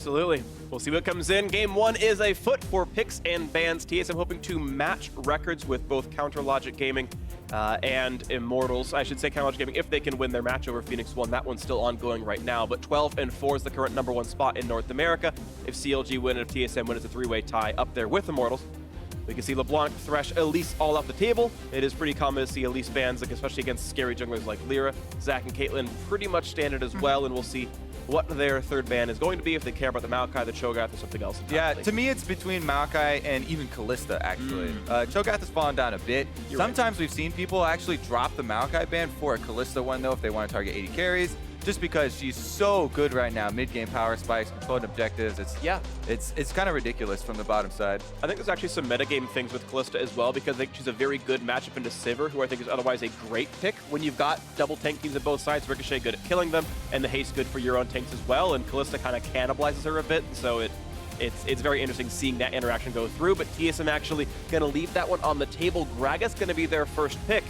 Absolutely. We'll see what comes in. Game 1 is a foot for picks and bans. TSM hoping to match records with both Counter Logic Gaming and Immortals. I should say Counter Logic Gaming if they can win their match over Phoenix 1. That one's still ongoing right now. But 12-4 is the current #1 spot in North America. If CLG win and if TSM win, it's a three-way tie up there with Immortals. We can see LeBlanc, Thresh, Elise all off the table. It is pretty common to see Elise bans, especially against scary junglers like Lyra. Zach and Caitlyn pretty much standard as well, and we'll see what their third ban is going to be if they care about the Maokai, the Cho'Gath, or something else. Yeah, to me it's between Maokai and even Kalista, actually. Cho'Gath has fallen down a bit. Sometimes we've seen people actually drop the Maokai ban for a Kalista one, though, if they want to target 80 carries, just because she's so good right now. Mid-game power spikes, controlling objectives. It's kind of ridiculous from the bottom side. I think there's actually some metagame things with Kalista as well, because I think she's a very good matchup into Sivir, who I think is otherwise a great pick. When you've got double tank teams on both sides, Ricochet good at killing them, and the haste good for your own tanks as well, and Kalista kind of cannibalizes her a bit, so it's very interesting seeing that interaction go through. But TSM actually going to leave that one on the table. Gragas going to be their first pick.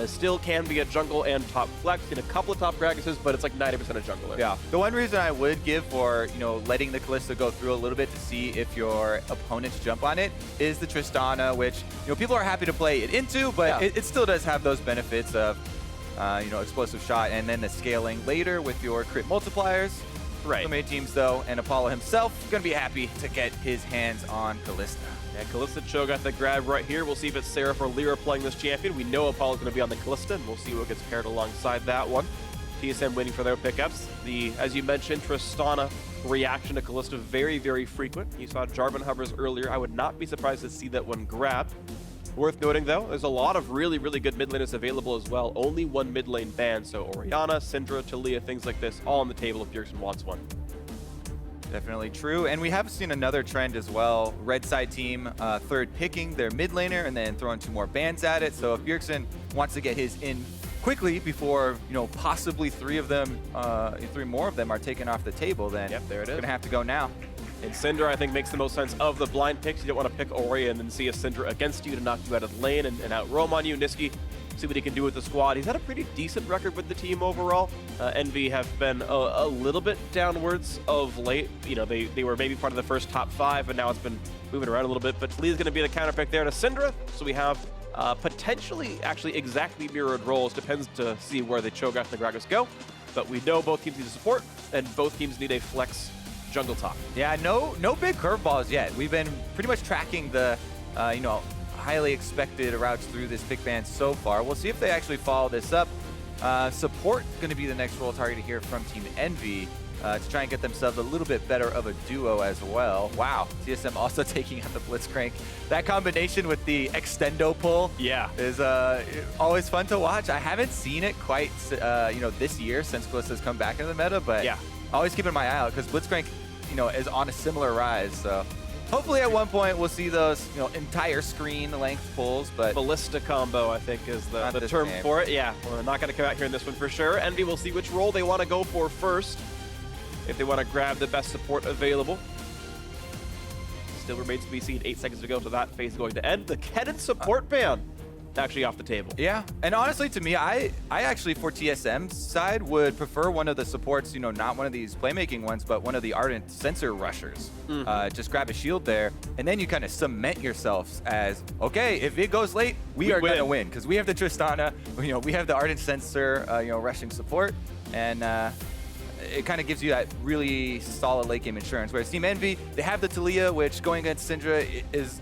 Still can be a jungle and top flex in a couple of top Gragases, but it's like 90% a jungler. Yeah. The one reason I would give for, letting the Kalista go through a little bit to see if your opponents jump on it is the Tristana, which, people are happy to play it into, but it still does have those benefits of, explosive shot and then the scaling later with your crit multipliers. Right. Many teams, though, and Apollo himself going to be happy to get his hands on Kalista. Yeah, Kalista Cho'Gath the grab right here. We'll see if it's Seraph or Lyra playing this champion. We know Apollo's going to be on the Kalista, and we'll see what gets paired alongside that one. TSM waiting for their pickups. As you mentioned, Tristana reaction to Kalista very, very frequent. You saw Jarvan hovers earlier. I would not be surprised to see that one grabbed. Worth noting, though, there's a lot of really, really good mid laners available as well. Only one mid lane ban, so Orianna, Syndra, Taliyah, things like this, all on the table if Bjergsen wants one. Definitely true, and we have seen another trend as well. Red side team third picking their mid laner and then throwing 2 more bans at it. So if Bjergsen wants to get his in quickly before possibly 3 more of them are taken off the table, then there it is. Gonna have to go now. And Syndra, I think, makes the most sense of the blind picks. You don't want to pick Ori and then see a Syndra against you to knock you out of the lane and out roam on you. Niski, see what he can do with the squad. He's had a pretty decent record with the team overall. Envy have been a little bit downwards of late. They were maybe part of the first top 5, and now it's been moving around a little bit. But Taliyah's going to be the counter pick there to Syndra. So we have potentially actually exactly mirrored roles. Depends to see where the Cho'Gath and the Gragas go. But we know both teams need support, and both teams need a flex jungle top. Yeah, no big curveballs yet. We've been pretty much tracking the, highly expected routes through this pick ban so far. We'll see if they actually follow this up. Support going to be the next role targeted here from Team Envy to try and get themselves a little bit better of a duo as well. Wow, TSM also taking out the Blitzcrank. That combination with the extendo pull is always fun to watch. I haven't seen it quite, this year since Kalista's come back into the meta, but always keeping my eye out because Blitzcrank, is on a similar rise. So hopefully at one point we'll see those, entire screen length pulls. But Ballista combo, I think, is the term for it. Yeah, we're not going to come out here in this one for sure. Envy will see which role they want to go for first. If they want to grab the best support available. Still remains to be seen. 8 seconds to go to that phase going to end. The Kennen support ban actually off the table. Yeah, and honestly to me, I actually for TSM's side would prefer one of the supports, not one of these playmaking ones, but one of the Ardent sensor rushers. Just grab a shield there, and then you kind of cement yourselves as, okay, if it goes late, we are going to win, because we have the Tristana, we have the Ardent sensor, rushing support, and it kind of gives you that really solid late game insurance. Whereas Team Envy, they have the Taliyah, which going against Syndra is,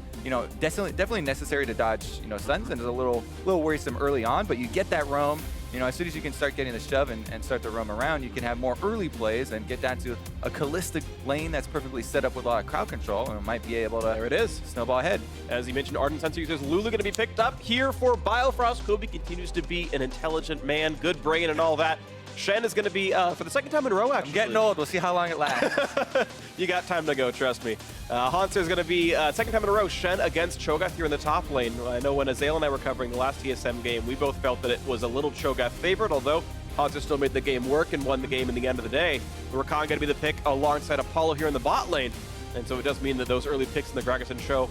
definitely necessary to dodge, stuns, and is a little worrisome early on. But you get that roam, as soon as you can start getting the shove and start to roam around, you can have more early plays and get down to a Kalista lane that's perfectly set up with a lot of crowd control, and might be able to. There it is. Snowball ahead. As you mentioned, Ardent Sensor users, Lulu going to be picked up here for Biofrost. Kobe continues to be an intelligent man, good brain, and all that. Shen is going to be, for the second time in a row, actually. I'm getting old. We'll see how long it lasts. You got time to go, trust me. Hanser is going to be, second time in a row, Shen against Cho'Gath here in the top lane. I know when Azale and I were covering the last TSM game, we both felt that it was a little Cho'Gath favorite, although Hanser still made the game work and won the game in the end of the day. Rakan going to be the pick alongside Apollo here in the bot lane. And so it does mean that those early picks in the Gragas and Cho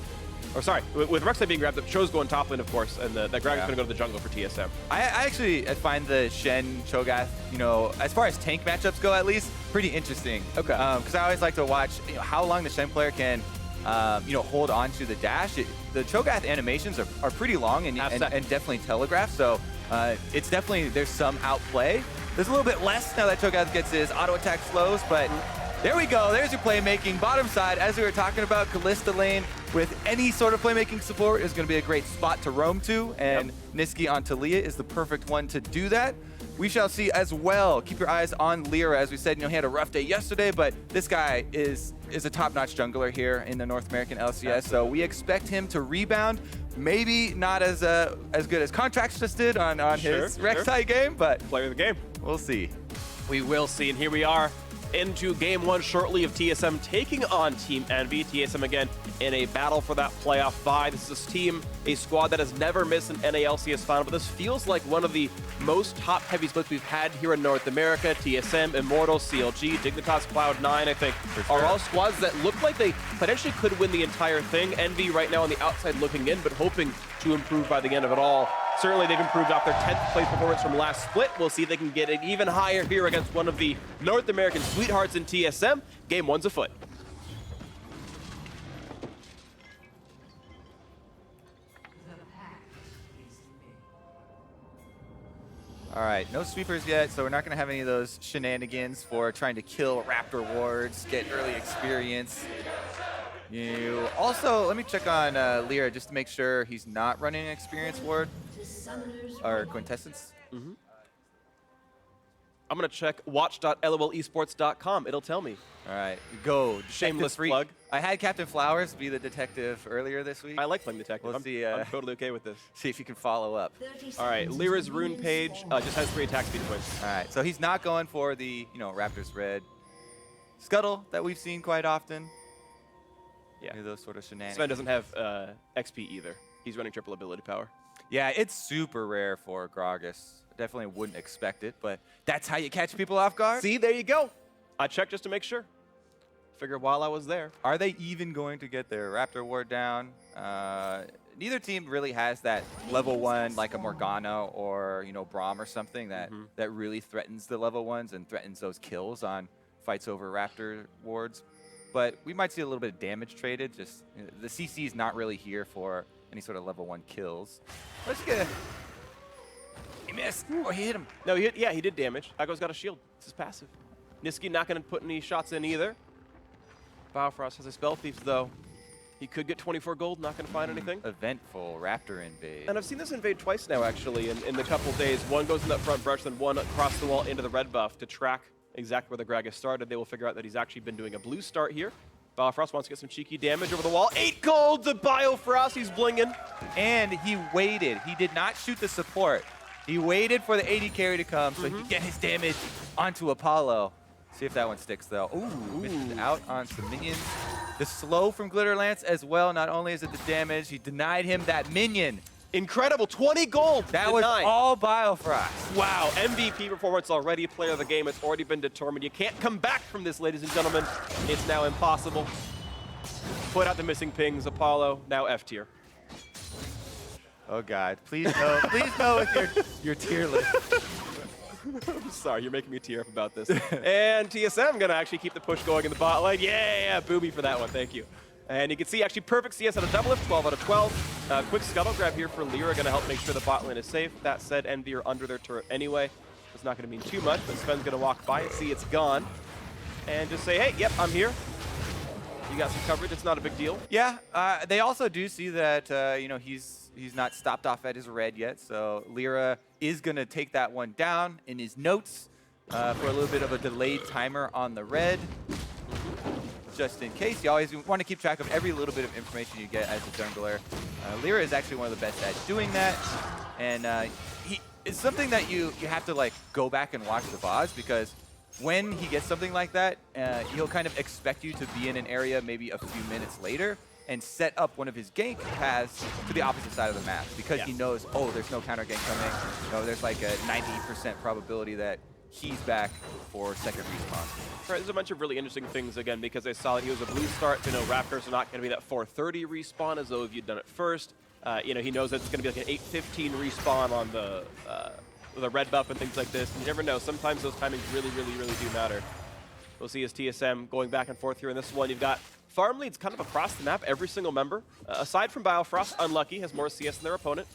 Or sorry, with Rek'Sai being grabbed, the Cho's going top lane, of course, and that Gragas is going to go to the jungle for TSM. I actually find the Shen Cho'Gath, you know, as far as tank matchups go at least, pretty interesting. Okay. Because I always like to watch how long the Shen player can hold on to the dash. The Cho'Gath animations are pretty long and definitely telegraphed. So it's definitely, there's some outplay. There's a little bit less now that Cho'Gath gets his auto attack slows, but there we go. There's your playmaking. Bottom side, as we were talking about, Kalista lane with any sort of playmaking support is going to be a great spot to roam to, and Niski on Talia is the perfect one to do that. We shall see as well. Keep your eyes on Lyra. As we said, he had a rough day yesterday, but this guy is a top-notch jungler here in the North American LCS, so we expect him to rebound. Maybe not as good as Contracts just did on his Rek'Sai game, but player of the game. We'll see. We will see, and here we are into game one shortly of TSM taking on Team Envy. TSM again in a battle for that playoff bye. This is a team, a squad that has never missed an NALCS final, but this feels like one of the most top-heavy splits we've had here in North America. TSM, Immortal, CLG, Dignitas, Cloud9, I think, are all squads that look like they potentially could win the entire thing. Envy right now on the outside looking in, but hoping to improve by the end of it all. Certainly they've improved off their 10th place performance from last split. We'll see if they can get it even higher here against one of the North American sweethearts in TSM. Game one's afoot. All right, no sweepers yet, so we're not going to have any of those shenanigans for trying to kill Raptor wards, get early experience. Also, let me check on Lyra just to make sure he's not running an experience ward or quintessence. I'm going to check watch.lolesports.com. It'll tell me. All right, go. Shameless plug. I had Captain Flowers be the detective earlier this week. I like playing detective. We'll see, I'm totally okay with this. See if you can follow up. All right, Lyra's rune page just has 3 attack speed points. All right, so he's not going for the Raptors red scuttle that we've seen quite often. Yeah, those sort of shenanigans. Sven doesn't have XP either. He's running triple ability power. Yeah, it's super rare for Gragas. Definitely wouldn't expect it, but that's how you catch people off guard. See, there you go. I checked just to make sure. Figured while I was there. Are they even going to get their Raptor ward down? Neither team really has that level 1 like a Morgana or Braum or something that really threatens the level 1s and threatens those kills on fights over Raptor wards. But we might see a little bit of damage traded. Just the CC is not really here for any sort of level 1 kills. Let's get. He missed. Oh, he hit him. No, he did damage. Ago's got a shield. This is passive. Niski not going to put any shots in either. Biofrost has a spell thief though. He could get 24 gold. Not going to find anything. Eventful Raptor invade. And I've seen this invade twice now actually in the couple days. One goes in that front brush, then one across the wall into the red buff to track exactly where the Gragas started. They will figure out that he's actually been doing a blue start here. Biofrost wants to get some cheeky damage over the wall. 8 gold to Biofrost. He's blinging. And he waited. He did not shoot the support. He waited for the 80 carry to come so he could get his damage onto Apollo. See if that one sticks, though. Ooh, missed out on some minions. The slow from Glitter Lance as well. Not only is it the damage, he denied him that minion. Incredible, 20 gold. That was all Biofrost. Wow, MVP performance already, player of the game. It's already been determined. You can't come back from this, ladies and gentlemen. It's now impossible. Put out the missing pings, Apollo, now F tier. Oh God, please no, please no with your tier list. I'm sorry, you're making me tear up about this. And TSM gonna actually keep the push going in the bot lane. Yeah, booby for that one, thank you. And you can see actually perfect CS out of double lift, 12 out of 12. Quick scuttle grab here for Lyra, gonna help make sure the bot lane is safe. That said, Envy are under their turret anyway. It's not gonna mean too much, but Sven's gonna walk by and see it's gone. And just say, hey, yep, I'm here. You got some coverage, it's not a big deal. Yeah, they also do see that, he's not stopped off at his red yet, so Lyra is gonna take that one down in his notes for a little bit of a delayed timer on the red. Just in case, you always want to keep track of every little bit of information you get as a jungler. Lyra is actually one of the best at doing that, and it's something that you have to like go back and watch the VODs, because when he gets something like that, he'll kind of expect you to be in an area maybe a few minutes later and set up one of his gank paths to the opposite side of the map, because he knows, oh, there's no counter gank coming. There's like a 90% probability that he's back for second respawn. Right, there's a bunch of really interesting things, again, because they saw that he was a blue start. They know Raptors are not going to be that 4:30 respawn as though if you'd done it first. He knows that it's going to be like an 8:15 respawn on the red buff and things like this. And you never know. Sometimes those timings really, really, really do matter. We'll see as TSM going back and forth here in this one. You've got farm leads kind of across the map, every single member. Aside from Biofrost, unlucky, has more CS than their opponent.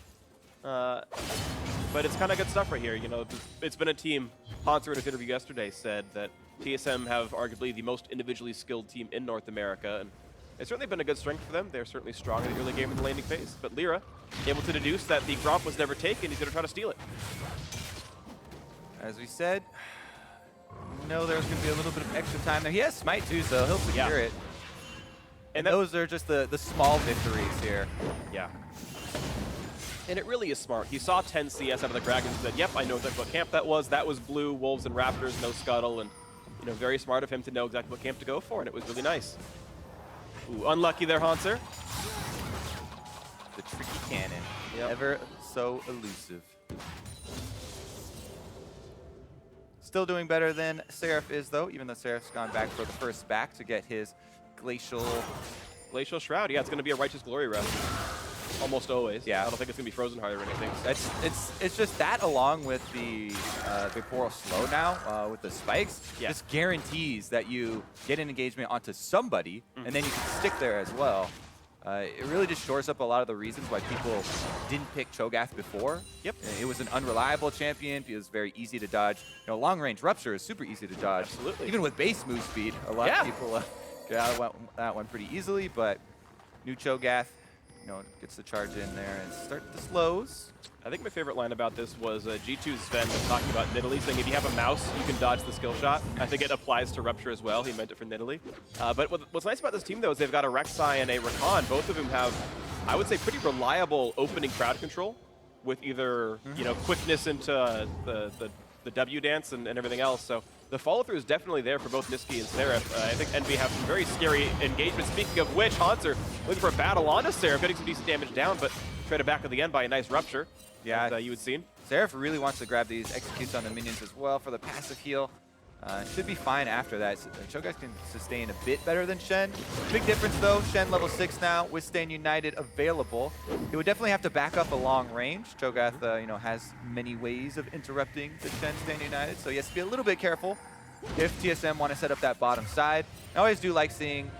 But it's kind of good stuff right here. You know, it's been a team. Hansel in his interview yesterday said that TSM have arguably the most individually skilled team in North America, and it's certainly been a good strength for them. They're certainly strong in the early game in the laning phase. But Lyra able to deduce that the Gromp was never taken. He's going to try to steal it. As we said, no, there's going to be a little bit of extra time there. He has Smite too, so he'll secure it. And those are just the small victories here. Yeah. And it really is smart. He saw 10 CS out of the Kraken and said, yep, I know exactly what camp that was. That was blue, wolves, and raptors, no scuttle. And, you know, very smart of him to know exactly what camp to go for, and it was really nice. Ooh, unlucky there, Hanser. The tricky cannon. Yep. Ever so elusive. Still doing better than Seraph is, though, even though Seraph's gone back for the first back to get his Glacial Shroud. Yeah, it's going to be a Righteous Glory rest. Almost always. Yeah. I don't think it's going to be Frozen Heart or anything. It's just that, along with the Vaporal Slow now, with the spikes, just guarantees that you get an engagement onto somebody, and then you can stick there as well. It really just shores up a lot of the reasons why people didn't pick Cho'Gath before. Yep. It was an unreliable champion. It was very easy to dodge. You know, long-range Rupture is super easy to dodge. Absolutely. Even with base move speed, a lot of people get out of that one pretty easily, but new Cho'Gath, you know, gets the charge in there and start the slows. I think my favorite line about this was G2's Sven was talking about Nidalee, saying if you have a mouse, you can dodge the skill shot. I think it applies to Rupture as well. He meant it for Nidalee. But what's nice about this team, though, is they've got a Rek'Sai and a Rakan. Both of them have, I would say, pretty reliable opening crowd control with either, you know, quickness into the W dance and everything else. So the follow-through is definitely there for both Niski and Seraph. I think Envy have some very scary engagements. Speaking of which, Hanser looking for a battle onto Seraph, getting some decent damage down, but traded back at the end by a nice Rupture. Yeah, that you had seen. Seraph really wants to grab these, executes on the minions as well for the passive heal. Should be fine after that. Cho'Gath can sustain a bit better than Shen. Big difference though, Shen level 6 now with Stand United available. He would definitely have to back up a long range. Cho'Gath, you know, has many ways of interrupting the Shen Stand United, so he has to be a little bit careful if TSM want to set up that bottom side. I always do like seeing,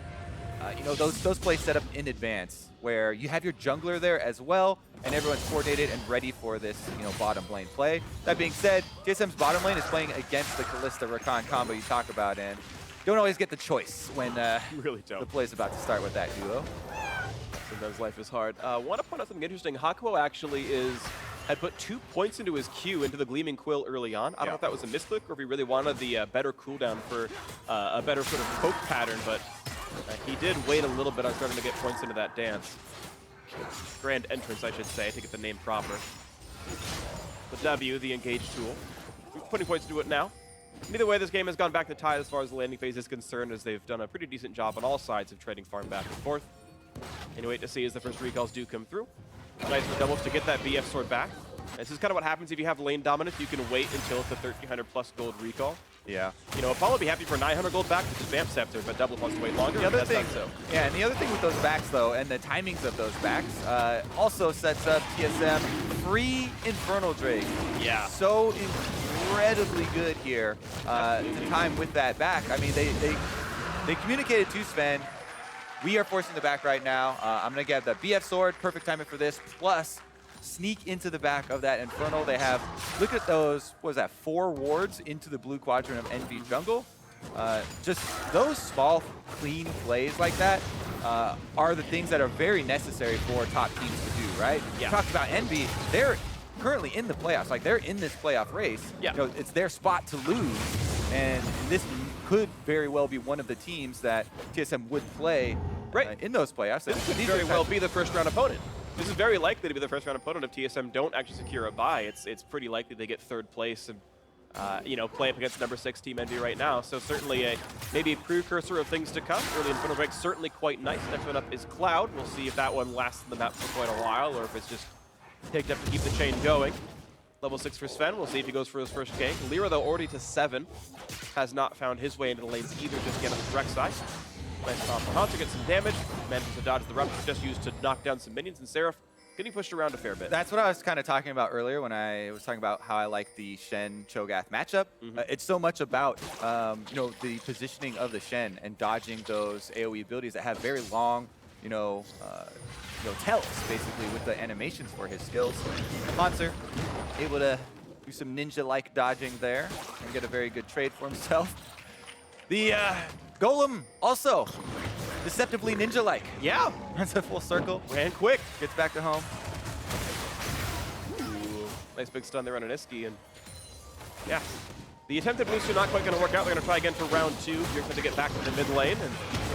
you know, those plays set up in advance, where you have your jungler there as well, and everyone's coordinated and ready for this, you know, bottom lane play. That being said, TSM's bottom lane is playing against the Kalista Rakan combo you talk about, and don't always get the choice when you really don't. The play's about to start with that duo. Sometimes life is hard. Want to point out something interesting. Hakuo actually had put 2 points into his Q into the Gleaming Quill early on. I don't know if that was a misclick or if he really wanted the better cooldown for a better sort of poke pattern, but he did wait a little bit on starting to get points into that dance. Grand entrance, I should say, to get the name proper. The W, the engage tool. Putting points into it now. Either way, this game has gone back to tie as far as the landing phase is concerned, as they've done a pretty decent job on all sides of trading farm back and forth. And you wait to see as the first recalls do come through. Nice for Doubles to get that BF sword back. This is kind of what happens if you have lane dominance. You can wait until it's a 1,300 plus gold recall. Yeah. You know, Apollo would be happy for 900 gold back with his Vamp Scepter, but Double wants to wait longer. The other thing, and the other thing with those backs, though, and the timings of those backs, also sets up TSM free Infernal Drake. Yeah. So incredibly good here to time with that back. I mean, they communicated to Sven, we are forcing the back right now. I'm going to get the BF sword, perfect timing for this, plus sneak into the back of that Infernal. They have, look at those, what was that, 4 wards into the blue quadrant of Envy jungle. Just those small, clean plays like that are the things that are very necessary for top teams to do, right? Yeah. Talked about Envy, they're currently in the playoffs, like they're in this playoff race. Yeah. You know, it's their spot to lose, and this could very well be one of the teams that TSM would play in those playoffs. This could very well be the first round opponent. This is very likely to be the first round opponent if TSM don't actually secure a bye. It's pretty likely they get 3rd place and you know, play up against number 6 Team Envy right now. So certainly maybe a precursor of things to come. Early Infernal Break certainly quite nice. Next one up is Cloud. We'll see if that one lasts in the map for quite a while or if it's just picked up to keep the chain going. Level 6 for Sven. We'll see if he goes for his first gank. Lyra, though, already to 7. Has not found his way into the lanes either, just get on the direct side. Nice stop for Hunter, get some damage. Manages to dodge the Rupture, just used to knock down some minions. And Seraph getting pushed around a fair bit. That's what I was kind of talking about earlier when I was talking about how I like the Shen Cho'Gath matchup. It's so much about the positioning of the Shen and dodging those AoE abilities that have very long tells basically with the animations for his skills. Monster able to do some ninja-like dodging there and get a very good trade for himself. The Golem also deceptively ninja-like. Yeah. Runs a full circle. Ran quick. Gets back to home. Ooh, nice big stun there on Aniski. And yeah, the attempted boost are not quite going to work out. They're going to try again for round 2. You're going to get back to the mid lane. And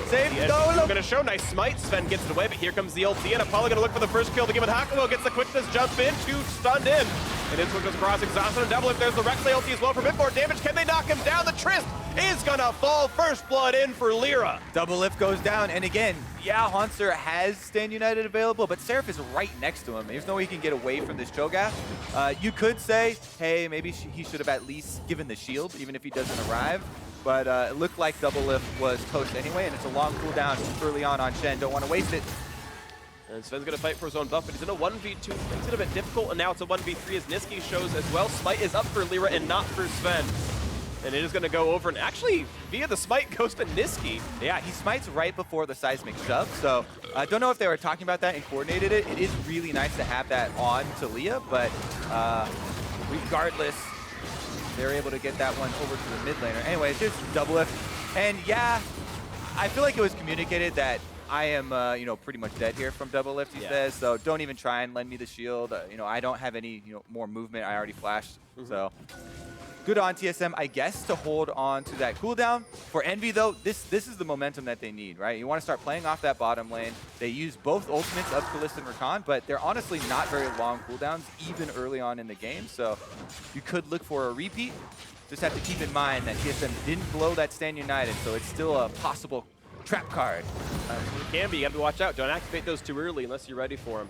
save the Golem. going to show. Nice smite. Sven gets it away, but here comes the ulti. And Apollo going to look for the first kill to give it Hakuo. Gets the quickness jump in. 2 stunned in. And this one goes across exhausted and double. If there's the Rek'Sai ulti as well for a bit more damage. Can they knock him down? The Trist is going to fall. First blood in for Lyra. Double lift goes down. And again, yeah, Haunter has Stand United available, but Seraph is right next to him. There's no way he can get away from this Cho'Gath. You could say, hey, maybe he should have at least given the shield, even if he doesn't arrive. But it looked like double lift was toast anyway, and it's a long cooldown early on Shen. Don't want to waste it. And Sven's going to fight for his own buff, but he's in a 1v2. Makes it a bit difficult, and now it's a 1v3 as Niski shows as well. Smite is up for Lyra and not for Sven. And it is going to go over, and actually, via the smite, goes to Niski. Yeah, he smites right before the seismic shove, so I don't know if they were talking about that and coordinated it. It is really nice to have that on Talia, but regardless, they're able to get that one over to the mid laner. Anyways, just double lift. And yeah, I feel like it was communicated that I am, pretty much dead here from double lift, he says, so don't even try and lend me the shield. I don't have any, more movement. I already flashed, so good on TSM, I guess, to hold on to that cooldown. For Envy, though, this is the momentum that they need, right? You want to start playing off that bottom lane. They use both ultimates of Kalista and Rakan, but they're honestly not very long cooldowns, even early on in the game. So you could look for a repeat. Just have to keep in mind that TSM didn't blow that Stand United, so it's still a possible trap card. It can be. You have to watch out. Don't activate those too early unless you're ready for them.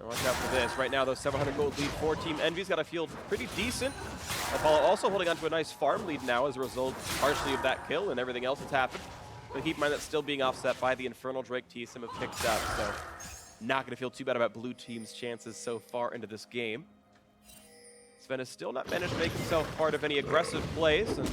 Watch out for this. Right now, those 700 gold lead for Team Envy's got a field pretty decent. Apollo also holding on to a nice farm lead now as a result partially of that kill and everything else that's happened. But keep in mind that's still being offset by the Infernal Drake TSM have picked up. So not going to feel too bad about blue team's chances so far into this game. Sven has still not managed to make himself part of any aggressive plays. And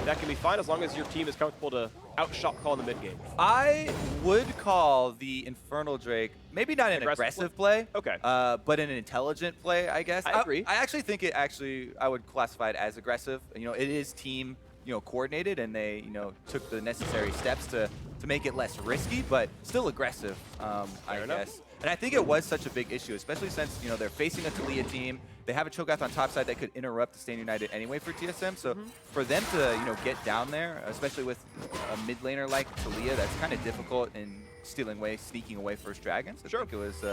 that can be fine as long as your team is comfortable to outshot call in the mid game. I would call the Infernal Drake maybe not an aggressive play, okay, but an intelligent play, I guess. I agree. I actually think I would classify it as aggressive. It is team coordinated, and they took the necessary steps to make it less risky, but still aggressive, I guess. And I think it was such a big issue, especially since they're facing a Talia team. They have a Cho'Gath on top side that could interrupt the Stand United anyway for TSM. So for them to get down there, especially with a mid laner like Talia, that's kind of difficult in sneaking away first dragons. I think it was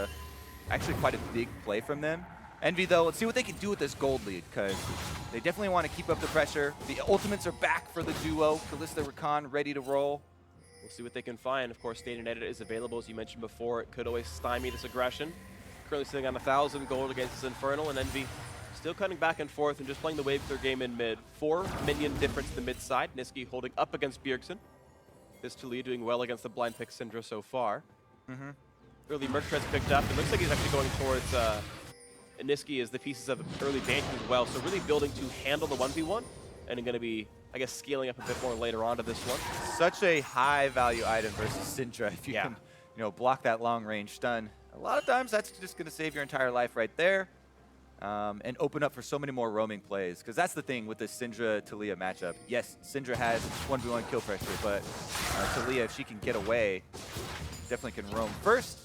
actually quite a big play from them. Envy, though, let's see what they can do with this gold lead, because they definitely want to keep up the pressure. The ultimates are back for the duo. Kalista, Rakan ready to roll. We'll see what they can find. Of course, Stand United is available, as you mentioned before. It could always stymie this aggression. Currently sitting on 1,000 gold against this Infernal, and Envy still cutting back and forth and just playing the wave of their game in mid. 4 minion difference to the mid side. Niski holding up against Bjergsen. This Talia doing well against the blind pick Syndra so far. Early Merc Tread's picked up. It looks like he's actually going towards Niski as the pieces of early Banshee as well. So really building to handle the 1v1 and going to be, I guess, scaling up a bit more later on to this one. Such a high value item versus Syndra if you can, block that long range stun. A lot of times that's just going to save your entire life right there and open up for so many more roaming plays. Because that's the thing with this Syndra-Talia matchup. Yes, Syndra has 1v1 kill pressure, but Talia, if she can get away, definitely can roam first.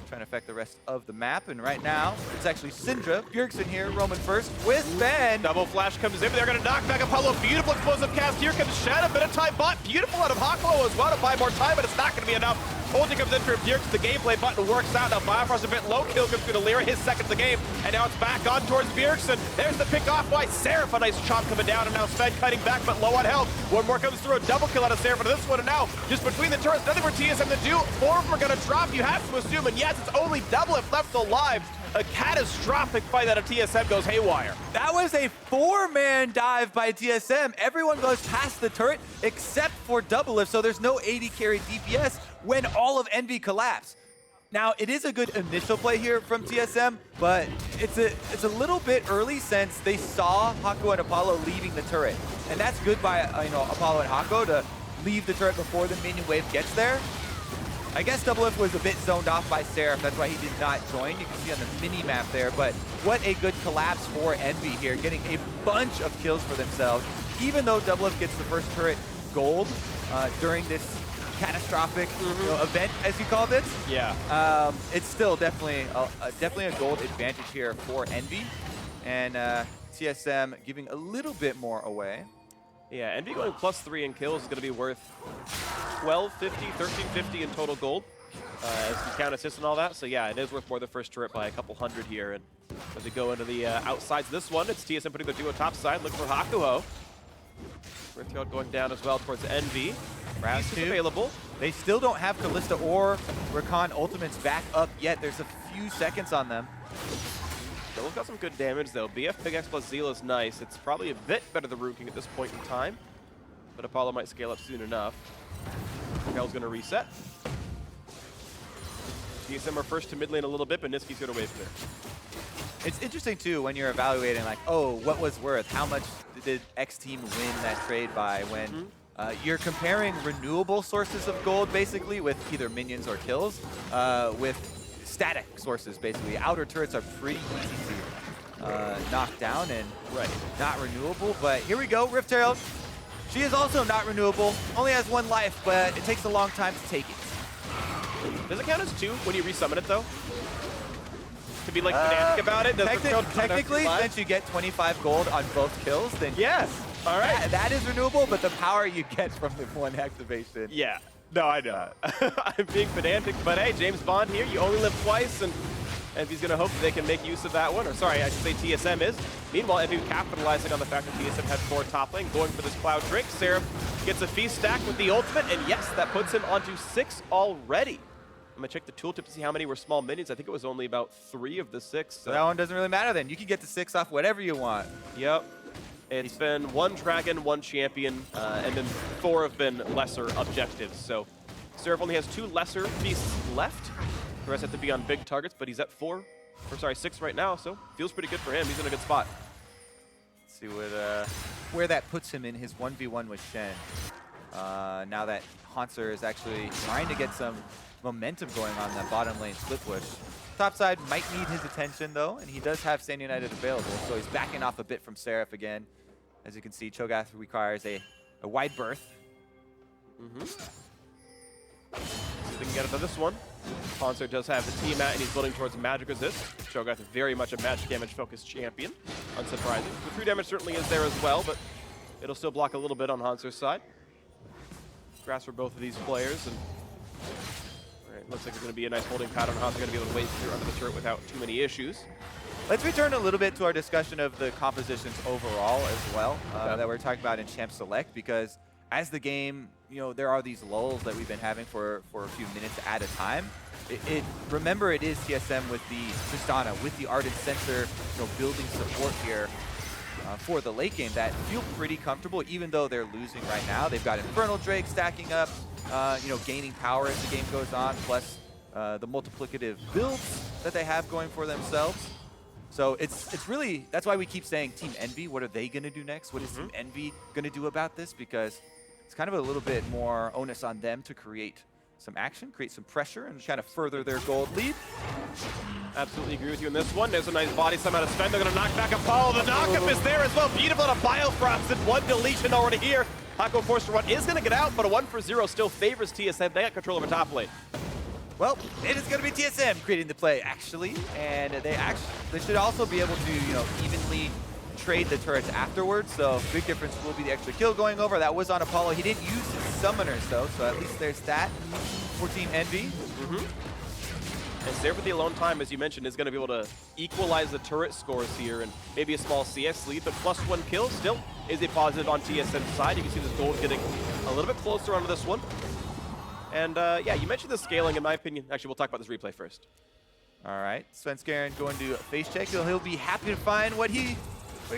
Trying to affect the rest of the map, and right now it's actually Syndra. Bjergsen here, roaming first with Ben. Double flash comes in, but they're going to knock back Apollo. Beautiful explosive cast. Here comes Shadow, bit of time bot. Beautiful out of Hakuo as well to buy more time, but it's not going to be enough. Ulti comes in for Bjergsen. The gameplay button works out. Now Biofrost a bit low. Kill comes through to Lyra, his second of the game, and now it's back on towards Bjergsen. There's the pick off by Seraph. A nice chop coming down, and now Sven cutting back, but low on health. One more comes through, a double kill out of Seraph. And this one, and now just between the turrets, nothing for TSM to do. 4 of them are going to drop. You have to assume, and yes, it's only double if left alive. A catastrophic fight out of TSM goes haywire. That was a 4-man dive by TSM. Everyone goes past the turret except for Double Lift, so there's no AD carry DPS when all of Envy collapse. Now, it is a good initial play here from TSM, but it's a little bit early since they saw Hako and Apollo leaving the turret. And that's good by Apollo and Hako to leave the turret before the minion wave gets there. I guess Doublelift was a bit zoned off by Seraph, that's why he did not join. You can see on the mini-map there, but what a good collapse for Envy here, getting a bunch of kills for themselves. Even though Doublelift gets the first turret gold during this catastrophic event, as you called it. Yeah. It's still definitely a gold advantage here for Envy. And TSM giving a little bit more away. Yeah, Envy going +3 in kills is going to be worth 1250, 1350 in total gold, as you count assists and all that. So yeah, it is worth more than first turret by a couple hundred here. And as we go into the outsides of this one, it's TSM putting their duo top side, looking for Hakuho. Earthfield going down as well towards Envy. Round Beast is 2. available. They still don't have Kalista or Rakan ultimates back up yet. There's a few seconds on them. Still got some good damage though. BF Big X plus Zeal is nice. It's probably a bit better than Rooking at this point in time, but Apollo might scale up soon enough. Kel's gonna reset. TSM are first to mid lane a little bit, but Niski's here to wave clear. It's interesting too when you're evaluating like, oh, what was worth? How much did X team win that trade by when you're comparing renewable sources of gold basically with either minions or kills with static sources basically. Outer turrets are pretty easy to knock down and not renewable, but here we go, Rift Herald. She is also not renewable, only has 1 life, but it takes a long time to take it. Does it count as 2 when you resummon it though? To be like pedantic about it? Does it count technically, as since you get 25 gold on both kills, then yes. All right. that is renewable, but the power you get from the 1 activation. Yeah. No, I know. I'm being pedantic, but hey, James Bond here, you only live twice, and Envy's going to hope that they can make use of that one. Or sorry, I should say TSM is. Meanwhile, Envy capitalizing on the fact that TSM had 4 top lane, going for this Cloud Drake. Seraph gets a feast stack with the ultimate, and yes, that puts him onto 6 already. I'm going to check the tooltip to see how many were small minions. I think it was only about 3 of the 6. So that one doesn't really matter then. You can get the 6 off whatever you want. Yep. It's been 1 dragon, 1 champion, and then 4 have been lesser objectives. So Seraph only has 2 lesser feasts left. The rest have to be on big targets, but he's at 6 right now, so feels pretty good for him. He's in a good spot. Let's see what, where that puts him in his 1v1 with Shen. Now that Hanser is actually trying to get some momentum going on that bottom lane split push. Topside might need his attention though, and he does have Stand United available, so he's backing off a bit from Seraph again. As you can see, Cho'Gath requires a wide berth. See if they can get it to this one. Hanser does have the T-Mat, and he's building towards magic resist. Cho'Gath is very much a magic damage focused champion, unsurprising. The 3 damage certainly is there as well, but it'll still block a little bit on Hanser's side. Grass for both of these players, and looks like it's going to be a nice holding pattern. Hanser going to be able to wave through under the turret without too many issues. Let's return a little bit to our discussion of the compositions overall as well that we're talking about in Champ Select, because as the game, there are these lulls that we've been having for a few minutes at a time. Remember, it is TSM with the Tristana, with the Ardent Sensor, building support here for the late game that feel pretty comfortable, even though they're losing right now. They've got Infernal Drake stacking up, gaining power as the game goes on, plus the multiplicative builds that they have going for themselves. So it's really, that's why we keep saying Team Envy, what are they going to do next? What is Team Envy going to do about this? Because it's kind of a little bit more onus on them to create some action, create some pressure, and kind of further their gold lead. Absolutely agree with you in this one. There's a nice body slam out of spend. They're going to knock back Apollo. The knockup is there as well. Beautiful on a Biofrost, and 1 deletion already here. Hako forced to run is going to get out, but a 1-for-0 still favors TSM. They got control over top lane. Well, it is going to be TSM creating the play, actually, and they should also be able to, evenly trade the turrets afterwards. So big difference will be the extra kill going over. That was on Apollo. He didn't use his summoners though, so at least there's that for Team Envy. And Seraph with the alone time, as you mentioned, is going to be able to equalize the turret scores here, and maybe a small CS lead, but +1 kill still is a positive on TSM's side. You can see this gold getting a little bit closer onto this one. And yeah, you mentioned the scaling, in my opinion. Actually, we'll talk about this replay first. All right, Svenskeren going to face check. He'll be happy to find what he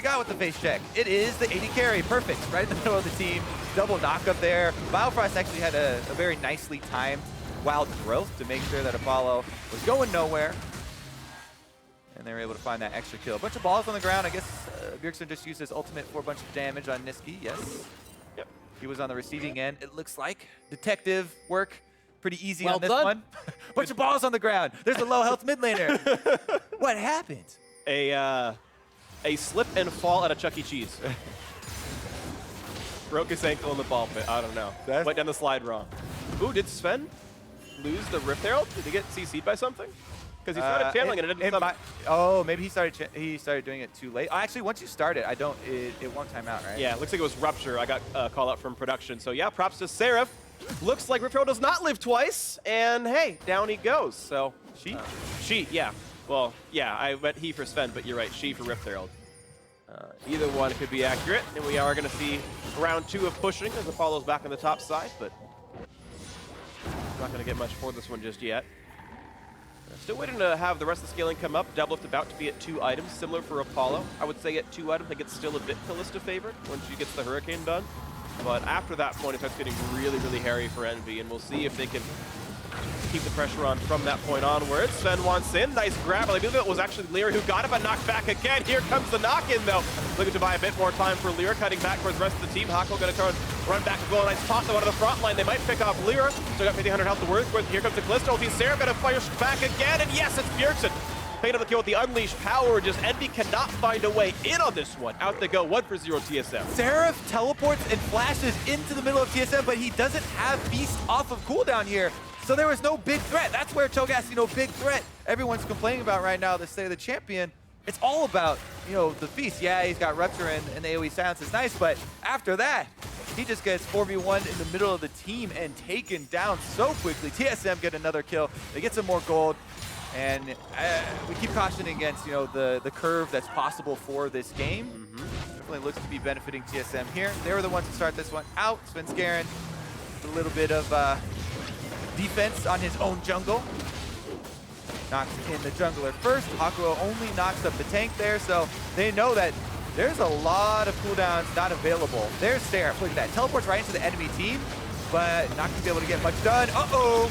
got with the face check. It is the 80 carry, perfect, right in the middle of the team. Double knock up there. Biofrost actually had a very nicely timed wild growth to make sure that Apollo was going nowhere. And they were able to find that extra kill. A bunch of balls on the ground. I guess Bjergsen just used his ultimate for a bunch of damage on Niski. Yes. Yep. He was on the receiving end, it looks like. Detective work. Pretty easy Well on this done. one. Bunch of balls on the ground. There's a low health mid laner. What happened? A slip and fall at a Chuck E. Cheese. Broke his ankle in the ball pit. I don't know. Went down the slide wrong. Ooh, did Sven lose the Rift Herald? Did he get CC'd by something? Because he started channeling and it didn't come. Oh, maybe he started doing it too late. Actually, once you start it, it won't time out, right? Yeah, it looks like it was Rupture. I got a call out from production. So yeah, props to Seraph. Looks like Rift Herald does not live twice. And hey, down he goes. So she, yeah. Well, yeah, I went he for Sven, but you're right, she for Rift Herald. Either one could be accurate, and we are going to see round 2 of pushing as Apollo's back on the top side, but not going to get much for this one just yet. Still waiting to have the rest of the scaling come up. Doublelift about to be at 2 items, similar for Apollo. I would say at 2 items, I think it's still a bit Kalista favored when she gets the Hurricane done. But after that point, it starts getting really, really hairy for Envy, and we'll see if they can keep the pressure on from that point onwards. Sven wants in. Nice grab. I believe it was actually Lyra who got it, but knocked back again. Here comes the knock-in, though. Looking to buy a bit more time for Lyra, cutting back towards the rest of the team. Hako going to run back as well. Nice toss them out of the front line. They might pick off Lyra. Still got 1,500 health to work with. Here comes the Kalista. Ulti Sarah going to fire back again, and yes, it's Bjergsen. Picking up the kill with the Unleashed power. Just Envy cannot find a way in on this one. Out they go, 1 for 0 TSM. Seraph teleports and flashes into the middle of TSM, but he doesn't have Beast off of cooldown here. So there was no big threat. That's where Cho'Gath, big threat. Everyone's complaining about right now, the state of the champion. It's all about, the Feast. Yeah, he's got Rupture and the AoE silence is nice, but after that, he just gets 4v1 in the middle of the team and taken down so quickly. TSM get another kill. They get some more gold. And we keep cautioning against, the curve that's possible for this game. Definitely looks to be benefiting TSM here. They were the ones to start this one out. Svenskeren, a little bit of defense on his own jungle. Knocks in the jungler first. Hakuo only knocks up the tank there, so they know that there's a lot of cooldowns not available. There's Seraph. Look at that. Teleports right into the enemy team, but not going to be able to get much done. Uh-oh.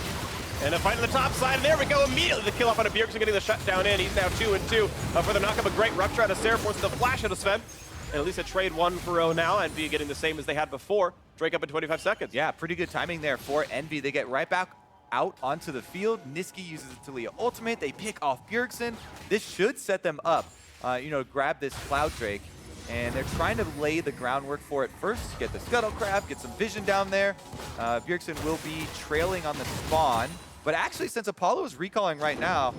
And a fight on the top side, and there we go, immediately the kill off on a Bjergsen getting the shutdown in. He's now 2-2 for the knock-up. A great Rupture out of Seraph, forces the flash out of Sven. And at least a trade 1 for 0 now, Envy getting the same as they had before. Drake up in 25 seconds. Yeah, pretty good timing there for Envy. They get right back out onto the field. Niski uses the Talia ultimate. They pick off Bjergsen. This should set them up, grab this Cloud Drake. And they're trying to lay the groundwork for it first. Get the Scuttle Crab, get some vision down there. Bjergsen will be trailing on the spawn. But actually, since Apollo is recalling right now,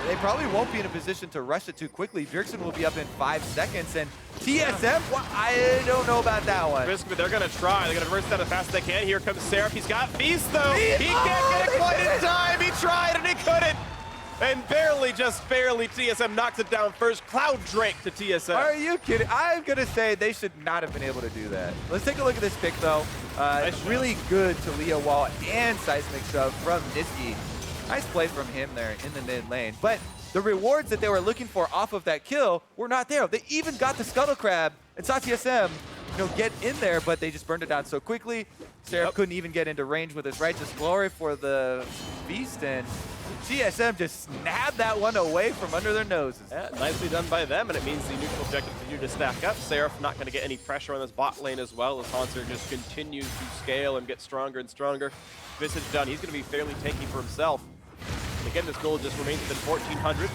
they probably won't be in a position to rush it too quickly. Bjergsen will be up in 5 seconds, and TSM, well, I don't know about that one. Risk, but they're going to try. They're going to reverse that as fast as they can. Here comes Seraph. He's got Feast, though. He can't get it quite in time. He tried, and he couldn't. And barely, just barely, TSM knocks it down first. Cloud Drake to TSM. Are you kidding? I'm going to say they should not have been able to do that. Let's take a look at this pick, though. Nice really good Talia wall and seismic shove from Niski. Nice play from him there in the mid lane. But the rewards that they were looking for off of that kill were not there. They even got the Scuttle Crab and saw TSM get in there, but they just burned it down so quickly. Seraph couldn't even get into range with his Righteous Glory for the Beast, and TSM just snapped that one away from under their noses. Yeah, nicely done by them, and it means the neutral objective continue to stack up. Seraph not going to get any pressure on this bot lane as well, as Hanser just continues to scale and get stronger and stronger. Visage done. He's going to be fairly tanky for himself. And again, this gold just remains within 1,400.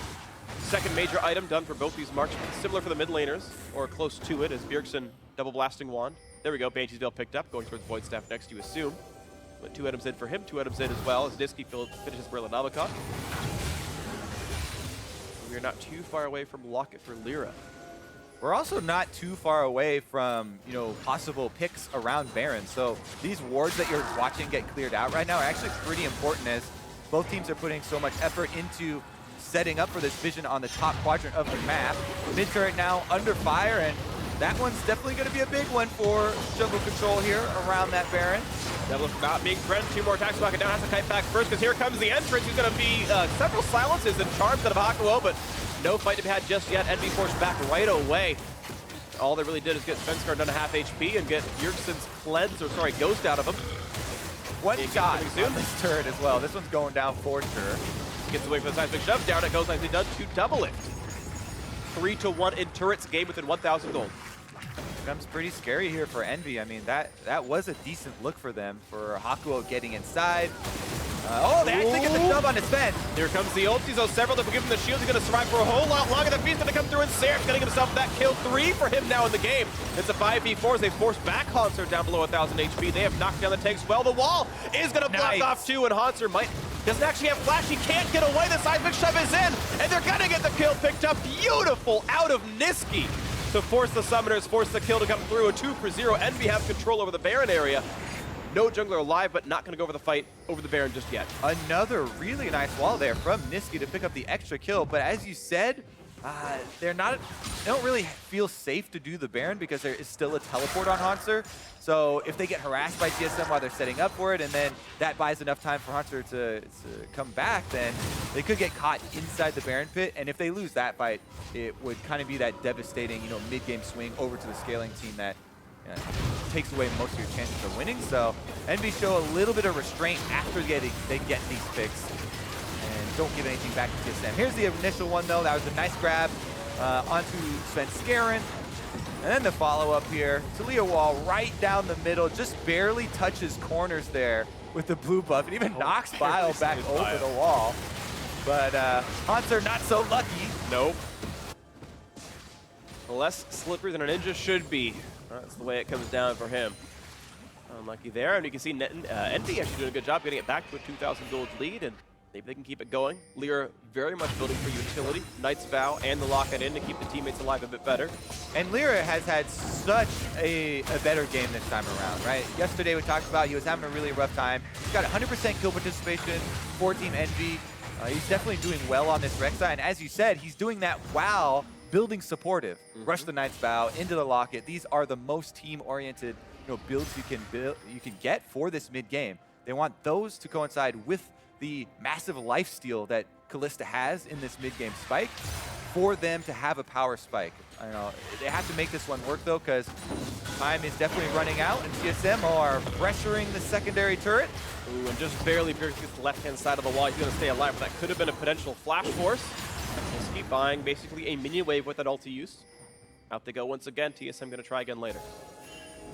Second major item done for both these marks. Similar for the mid laners, or close to it, as Bjergsen double blasting wand. There we go, Banshee's Veil picked up, going towards Void Staff next, you assume. But 2 items in for him, 2 items in as well, as Niski finishes Gorilla Nabokov. We are not too far away from Locket for Lyra. We're also not too far away from, possible picks around Baron. So these wards that you're watching get cleared out right now are actually pretty important, as both teams are putting so much effort into setting up for this vision on the top quadrant of the map. Mid turret now under fire, and that one's definitely going to be a big one for jungle control here around that Baron. Devil not being threatened. 2 more attacks knocking down. Has to kite back first, because here comes the entrance. He's going to be several silences and charms out of Hakuo, but no fight to be had just yet. Envy forced back right away. All they really did is get Svenskeren down to half HP and get Bjergsen's cleanse, or sorry, ghost out of him. One He shot gets coming on this turret as well. This one's going down for sure. Gets away from the seismic shove. Down it goes, nicely done to double it. 3-1 in turrets, game within 1,000 gold. Becomes pretty scary here for Envy. I mean, that was a decent look for them, for Hakuo getting inside. Oh, they actually get the shove on his fence. Here comes the ulti, so several that will give him the shield. He's going to survive for a whole lot longer. The beast's going to come through, and Seraph getting himself that kill. 3 for him now in the game. It's a 5v4 as they force back Hanser down below 1,000 HP. They have knocked down the tanks well. The wall is going to block off too, and Hanser doesn't actually have flash. He can't get away. The seismic shove is in, and they're going to get the kill picked up. Beautiful out of Niski to force the summoners, force the kill to come through. A 2-for-0. Envy have control over the Baron area. No jungler alive, but not going to go over the fight over the Baron just yet. Another really nice wall there from Niski to pick up the extra kill. But as you said, they don't really feel safe to do the Baron because there is still a teleport on Hanser. So if they get harassed by TSM while they're setting up for it, and then that buys enough time for Hanser to come back, then they could get caught inside the Baron pit. And if they lose that fight, it would kind of be that devastating, mid-game swing over to the scaling team that takes away most of your chances of winning. So Envy show a little bit of restraint after they get these picks and don't give anything back to TSM. Here's the initial one though. That was a nice grab onto Sven Skaren. And then the follow-up here. Talia wall right down the middle, just barely touches corners there with the blue buff. It even knocks Bile back over the wall. But Hanser not so lucky. Nope. Less slippery than a ninja should be. That's the way it comes down for him. Unlucky there, and you can see Envy actually doing a good job getting it back to a 2,000 gold lead, and maybe they can keep it going. Lyra very much building for utility. Knight's Vow and the lock-it in to keep the teammates alive a bit better. And Lyra has had such a better game this time around, right? Yesterday we talked about he was having a really rough time. He's got 100% kill participation for Team Envy. He's definitely doing well on this Rek'Sai, and as you said, he's doing that while building supportive. Rush the Knight's Vow into the Locket. These are the most team-oriented builds you can get for this mid-game. They want those to coincide with the massive lifesteal that Kalista has in this mid-game spike for them to have a power spike. I know they have to make this one work though, because time is definitely running out, and TSM are pressuring the secondary turret. Ooh, and just barely pierces the left-hand side of the wall. He's going to stay alive. That could have been a potential flash force. Niski buying basically a minion wave with that ulti use. Out they go once again. TSM going to try again later.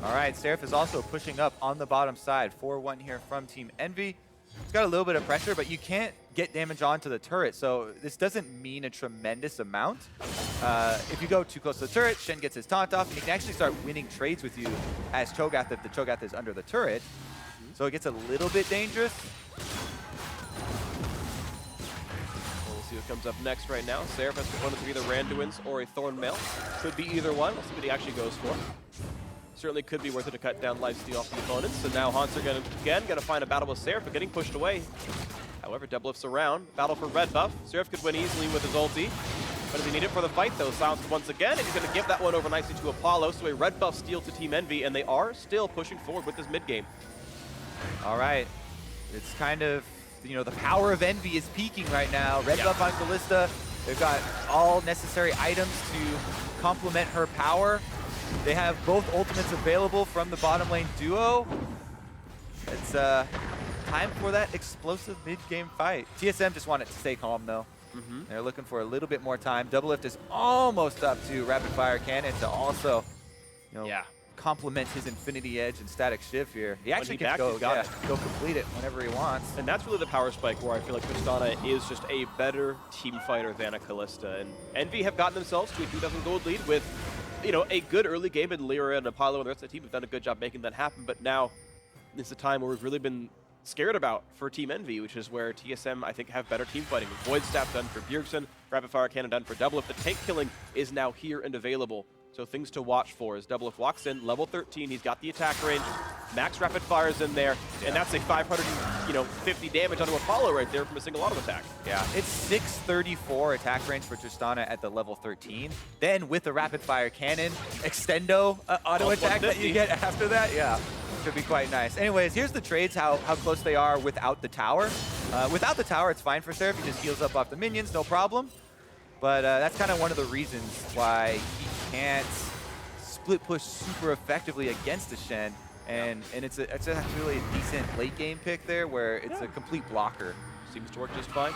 All right, Seraph is also pushing up on the bottom side. 4-1 here from Team Envy. It's got a little bit of pressure, but you can't get damage onto the turret, so this doesn't mean a tremendous amount. If you go too close to the turret, Shen gets his taunt off, and he can actually start winning trades with you as Cho'Gath if the Cho'Gath is under the turret. So it gets a little bit dangerous. We'll see what comes up next right now. Seraph has one of either Randuin's or a Thornmail. Could be either one. We'll see what he actually goes for. Certainly could be worth it to cut down lifesteal off the opponents. So now Hanser going to find a battle with Seraph, but getting pushed away. However, Deadlift's around. Battle for red buff. Seraph could win easily with his ulti. But does he need it for the fight, though? Silenced once again, and he's going to give that one over nicely to Apollo. So a red buff steal to Team Envy, and they are still pushing forward with this mid-game. All right. It's kind of, the power of Envy is peaking right now. Red buff on Kalista. They've got all necessary items to complement her power. They have both ultimates available from the bottom lane duo. It's time for that explosive mid-game fight. TSM just want it to stay calm, though. They're looking for a little bit more time. Doublelift is almost up to Rapid Fire Cannon to also, complement his Infinity Edge and Static Shift here. He actually can go complete it whenever he wants. And that's really the power spike where I feel like Tristana is just a better team fighter than a Kalista. And Envy have gotten themselves to a 2,000 gold lead with a good early game, and Lyra and Apollo and the rest of the team have done a good job making that happen, but now it's a time where we've really been scared about for Team Envy, which is where TSM, I think, have better team fighting. Void Staff done for Bjergsen, Rapid Fire Cannon done for Doublelift. The tank killing is now here and available, so things to watch for as Doublelift walks in, level 13, he's got the attack range, max Rapid Fire's in there, and that's a 550 damage onto Apollo right there from a single auto attack. Yeah, it's 634 attack range for Tristana at the level 13. Then with the Rapid Fire Cannon, Extendo auto attack that you get after that, could be quite nice. Anyways, here's the trades, how close they are without the tower. Without the tower, it's fine for Seraph. He just heals up off the minions, no problem. But that's kind of one of the reasons why he can't split push super effectively against the Shen. And it's actually a decent late game pick there where it's a complete blocker. Seems to work just fine.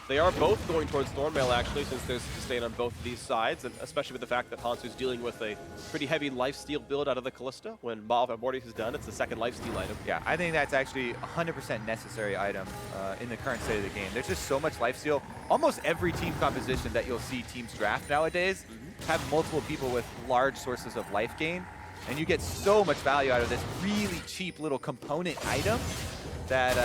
They are both going towards Thornmail, actually, since there's sustain on both of these sides, and especially with the fact that Hansu's dealing with a pretty heavy lifesteal build out of the Callista. When Mortis is done, it's the second lifesteal item. Yeah, I think that's actually 100% necessary item in the current state of the game. There's just so much lifesteal. Almost every team composition that you'll see teams draft nowadays have multiple people with large sources of life gain, and you get so much value out of this really cheap little component item that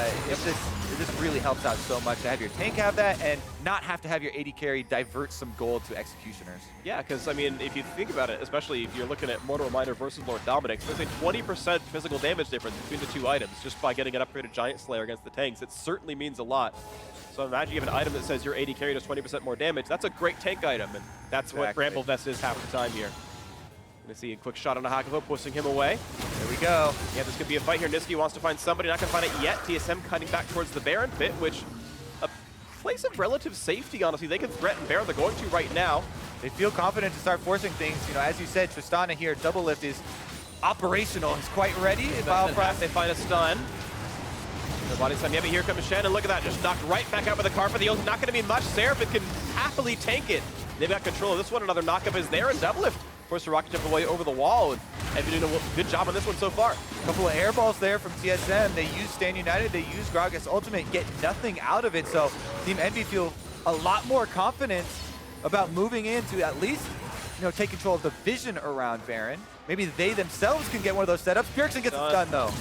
this really helps out so much to have your tank have that and not have to have your AD carry divert some gold to executioners. Yeah, because, I mean, if you think about it, especially if you're looking at Mortal Reminder versus Lord Dominix, there's a 20% physical damage difference between the two items just by getting an upgraded Giant Slayer against the tanks. It certainly means a lot. So imagine you have an item that says your AD carry does 20% more damage. That's a great tank item, and that's what Bramble Vest is half the time here. Gonna see a quick shot on a Hakuho, pushing him away. There we go. Yeah, this could be a fight here. Niski wants to find somebody, not gonna find it yet. TSM cutting back towards the Baron pit, which a place of relative safety, honestly. They can threaten Baron, they're going to right now. They feel confident to start forcing things. You know, as you said, Tristana here, double lift is operational. He's quite ready. They find a stun. The body stun, yeah, but here comes Shannon. Look at that, just knocked right back out with the Karma. The ult's not gonna be much. Seraphim can happily tank it. They've got control of this one. Another knockup is there, and double lift. Force the rocket jump away over the wall, and Envy doing a good job on this one so far. A couple of air balls there from TSM. They use Stand United, they use Gragas Ultimate, get nothing out of it. So Team Envy feel a lot more confident about moving in to at least, you know, take control of the vision around Baron. Maybe they themselves can get one of those setups. Bjergsen gets it done though.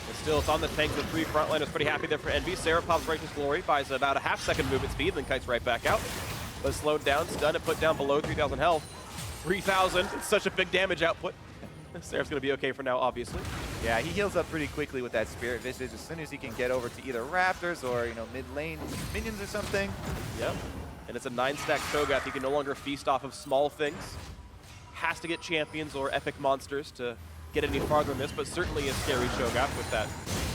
But still, it's on the tank. The three frontliners pretty happy there for Envy. Sarah pops Righteous Glory, buys about a half-second movement speed, then kites right back out. But slowed down, stunned, and put down below 3,000 health. 3,000, it's such a big damage output. Seraph's gonna be okay for now, obviously. Yeah, he heals up pretty quickly with that Spirit Visage as soon as he can get over to either Raptors or, you know, mid lane minions or something. Yep. And it's a 9-stack Cho'Gath. He can no longer feast off of small things. Has to get champions or epic monsters to get any farther in this, but certainly a scary Cho'Gath with that,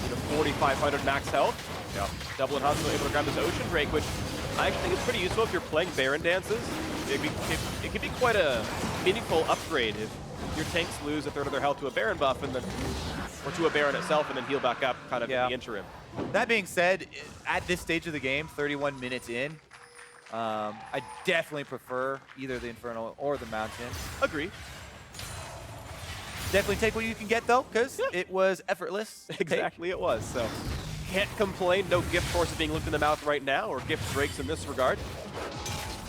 you know, 4,500 max health. Yeah. Double and Hanzo able to grab this Ocean Break, which I actually think is pretty useful if you're playing Baron dances. It could be quite a meaningful upgrade if your tanks lose a third of their health to a Baron buff, and then, or to a Baron itself, and then heal back up kind of in the interim. That being said, at this stage of the game, 31 minutes in, I definitely prefer either the Infernal or the Mountain. Agree. Definitely take what you can get though, because it was effortless. Exactly, it was. So can't complain. No gift horse being looked in the mouth right now, or gift breaks in this regard.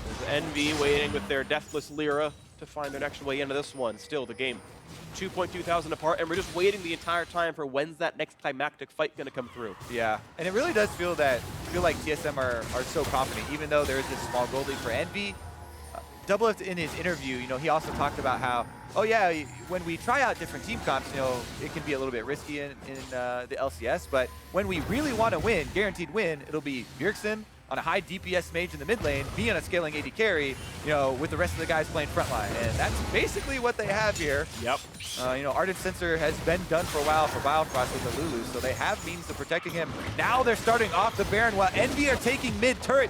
There's Envy waiting with their Deathless Lyra to find their next way into this one. Still, the game 2.2 thousand apart, and we're just waiting the entire time for when's that next climactic fight going to come through. Yeah, and it really does feel like TSM are so confident, even though there is this small gold lead for Envy. Doublelift in his interview, you know, he also talked about how, oh yeah, when we try out different team comps, you know, it can be a little bit risky in the LCS, but when we really want to win, guaranteed win, it'll be Bjergsen on a high DPS mage in the mid lane, me on a scaling AD carry, you know, with the rest of the guys playing frontline. And that's basically what they have here. Yep. You know, Ardent Sensor has been done for a while for Biofrost with the Lulu, so they have means of protecting him. Now they're starting off the Baron while Envy are taking mid turret.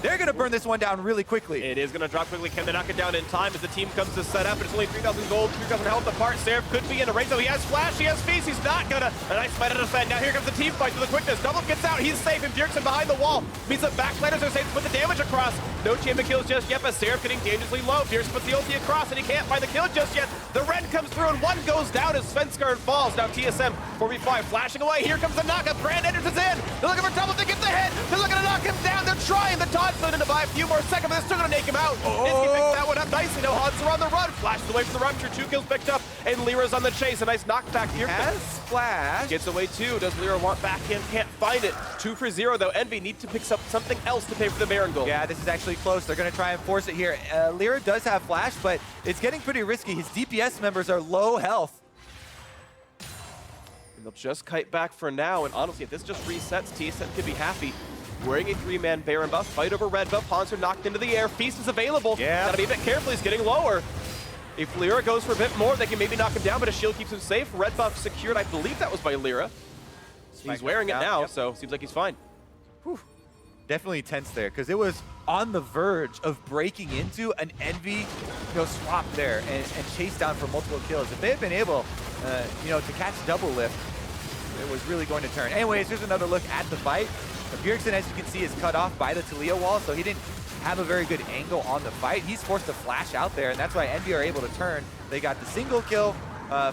They're going to burn this one down really quickly. It is going to drop quickly. Can they knock it down in time as the team comes to set up? It's only 3,000 gold, 3,000 health apart. Seraph could be in a range, though. He has flash, he has feast. He's not going to. A nice fight to defend. Now here comes the team fight to the quickness. Double gets out. He's safe, and Bjergsen behind the wall. Means the backliners are safe to put the damage across. No champion kills just yet, but Seraph getting dangerously low. Bjergsen puts the ulti across, and he can't find the kill just yet. The Ren comes through, and one goes down as Svenskar falls. Now TSM 4v5 flashing away. Here comes the knockup. Brand enters is in. They're looking for double to get the hit. They're looking to knock him down. They're trying. The Todd slid in to buy a few more seconds, but they're still going to take him out. Niski picks that one up nicely. No Hans are on the run. Flashes away from the rupture. 2 kills picked up, and Lyra's on the chase. A nice knockback here. Has flash. Gets away too. Does Lyra want back in? Can't find it. 2 for 0 though. Envy need to pick up something else to pay for the Baron gold. Yeah, this is actually close. They're going to try and force it here. Lyra does have flash, but it's getting pretty risky. His DPS members are low health. And they'll just kite back for now, and honestly, if this just resets, TSM could be happy. Wearing a 3-man Baron buff, fight over red buff, Pawns are knocked into the air, Feast is available. Yeah. Gotta be a bit careful, he's getting lower. If Lyra goes for a bit more, they can maybe knock him down, but his shield keeps him safe. Red buff secured, I believe that was by Lyra. He's wearing it now, so seems like he's fine. Whew. Definitely tense there, because it was on the verge of breaking into an Envy swap there and chase down for multiple kills. If they had been able to catch double lift, it was really going to turn. Anyways, here's another look at the fight. Bjergsen, as you can see, is cut off by the Talia wall, so he didn't have a very good angle on the fight. He's forced to flash out there, and that's why Envy are able to turn. They got the single kill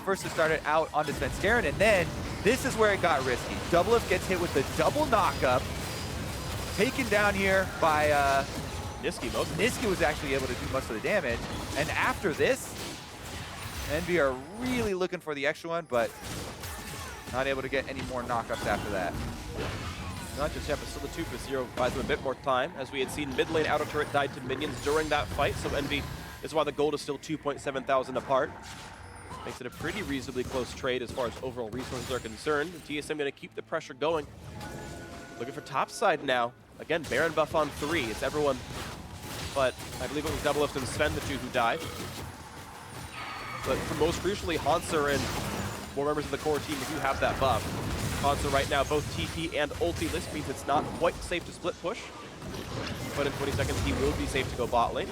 first to start it out onto Svenskeren, and then this is where it got risky. Doublelift gets hit with the double knockup, taken down here by Niski. Niski was actually able to do most of the damage, and after this, Envy are really looking for the extra one, but not able to get any more knockups after that. Not just yet, but still the 2-0 buys them a bit more time. As we had seen, mid lane outer turret died to minions during that fight, so Envy is why the gold is still 2.7 thousand apart. Makes it a pretty reasonably close trade as far as overall resources are concerned. TSM going to keep the pressure going. Looking for top side now. Again, Baron buff on 3. It's everyone, but I believe it was Doublelift and Sven, the two who died. But most crucially, Hanser and more members of the core team who have that buff. Hanser right now both TP and ulti. This means it's not quite safe to split push, but in 20 seconds he will be safe to go bot lane.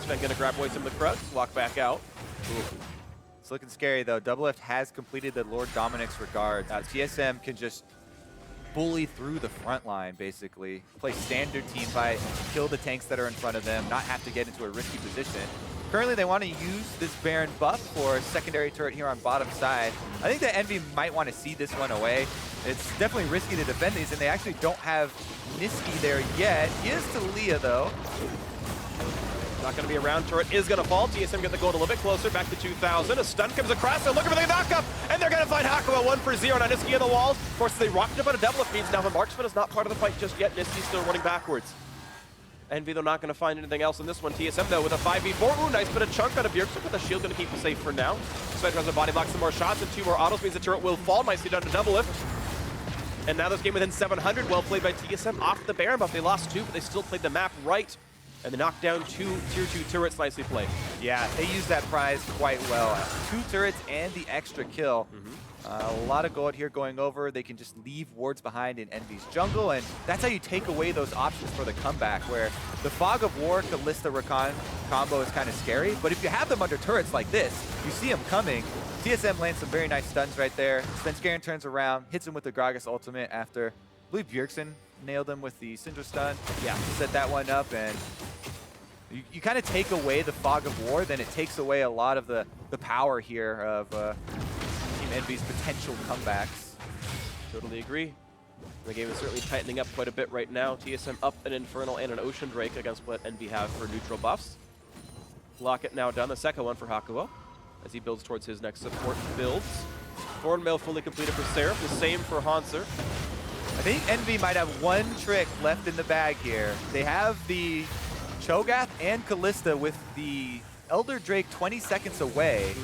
Sven gonna grab away some of the Krugs, walk back out. Ooh. It's looking scary though. Doublelift has completed the Lord Dominic's regard. TSM can just bully through the front line, basically. Play standard team fight, kill the tanks that are in front of them, not have to get into a risky position. Currently, they want to use this Baron buff for a secondary turret here on bottom side. I think that Envy might want to see this one away. It's definitely risky to defend these, and they actually don't have Niski there yet. He is Talia, though. Not going to be a round turret, is going to fall. TSM get the gold a little bit closer, back to 2,000. A stun comes across, they're looking for the knockup, and they're going to find Hakuba 1 for 0. Now Niski on the walls. Of course, they rocked up on a double if means now the marksman is not part of the fight just yet. Niski's still running backwards. Envy, they're not going to find anything else in this one. TSM, though, with a 5v4. Ooh, nice bit of chunk out of Bjergsen, but the shield going to keep him safe for now. Sven tries to body block some more shots, and 2 more autos means the turret will fall. Nicely done to double lift. And now this game within 700. Well played by TSM off the Baron buff. They lost 2, but they still played the map right. And they knocked down 2 tier 2 turrets. Nicely played. Yeah, they used that prize quite well. 2 turrets and the extra kill. A lot of gold here going over. They can just leave wards behind in Envy's jungle, and that's how you take away those options for the comeback, where the Fog of War, Kalista, Rakan combo is kind of scary, but if you have them under turrets like this, you see them coming. TSM lands some very nice stuns right there. Svenskeren turns around, hits him with the Gragas ultimate after, I believe Bjergsen nailed him with the Syndra stun. Yeah, set that one up, and you kind of take away the Fog of War, then it takes away a lot of the power here of Team Envy's potential comebacks. Totally agree. The game is certainly tightening up quite a bit right now. TSM up an Infernal and an Ocean Drake against what Envy have for neutral buffs. Locket now done, the second one for Hakuo as he builds towards his next support builds. Thornmail fully completed for Seraph, the same for Hanser. I think Envy might have one trick left in the bag here. They have the Cho'Gath and Kalista with the Elder Drake 20 seconds away.